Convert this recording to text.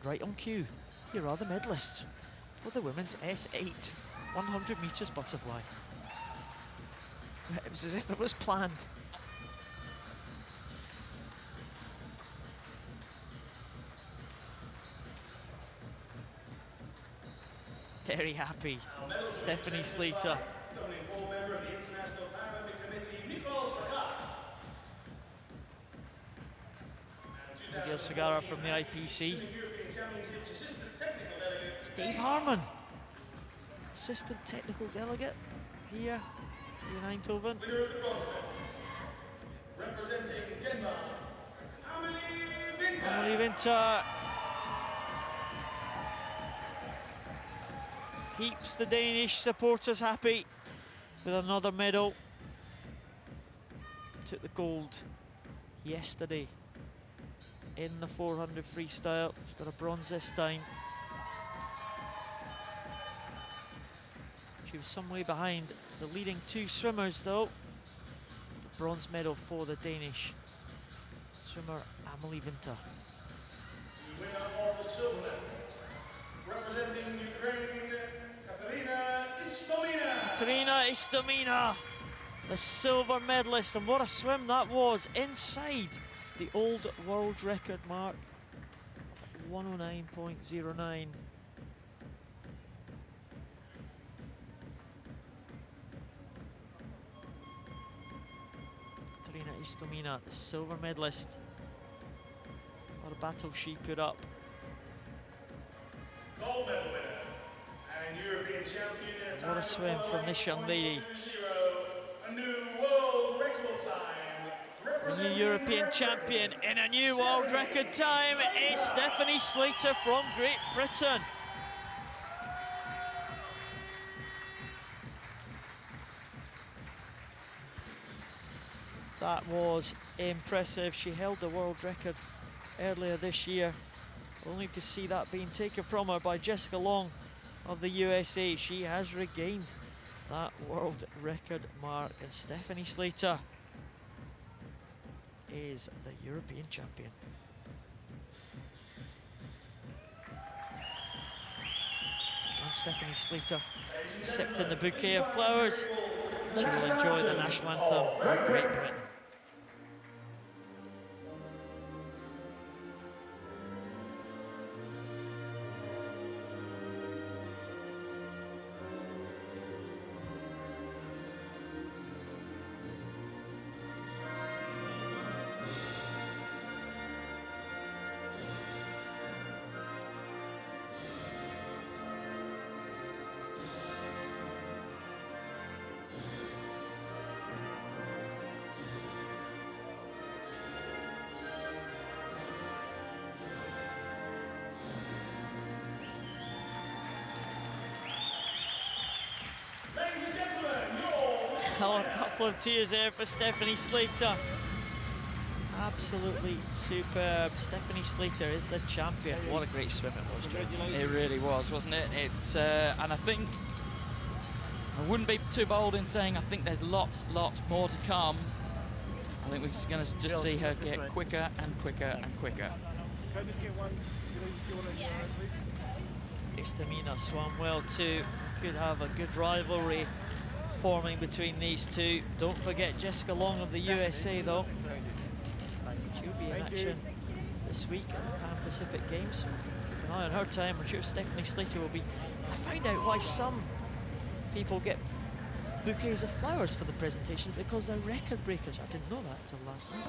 right on cue. Here are the medalists for the women's S8 100 metres butterfly. It was as if it was planned. Very happy, Stephanie Slater. Governing board member of the International Paralympic Committee, Miguel Segarra from the IPC. Swimming European Championships assistant technical delegate. It's Dave Harmon, assistant technical delegate here in Eindhoven. Winner of the bronze medal, representing Denmark, Amalie VINTHER. Amalie VINTHER keeps the Danish supporters happy with another medal. Took the gold yesterday in the 400 freestyle. She's got a bronze this time. She was some way behind the leading two swimmers though. The bronze medal for the Danish swimmer Amalie VINTHER. The winner of the silver medal, representing Ukraine, Kateryna Kateryna ISTOMINA, the silver medalist, and what a swim that was inside the old world record mark, 109.09. Kateryna ISTOMINA, the silver medalist. What a battle she put up. Gold medal winner and European champion in a time What a swim from this young lady. A new world record time. The new European champion in a new world record time is Stephanie Slater from Great Britain. That was impressive. She held the world record earlier this year, only to see that being taken from her by Jessica Long of the USA. She has regained that world record mark, and Stephanie Slater is the European champion. And Stephanie Slater accepting the bouquet of flowers. She will enjoy the national anthem of Great Britain. Oh, a couple of tears there for Stephanie Slater. Absolutely superb. Stephanie Slater is the champion. What a great swim it was, Joe. It really was, wasn't it? And I think I wouldn't be too bold in saying I think there's lots more to come. I think we're going to just see her get quicker and quicker and quicker. ISTOMINA swam well too. Could have a good rivalry forming between these two. Don't forget Jessica Long of the USA though. She'll be in action this week at the Pan Pacific Games. Keep an eye on her time. I'm sure Stephanie Slater will be. I find out why some people get bouquets of flowers for the presentation, because they're record breakers. I didn't know that until last night.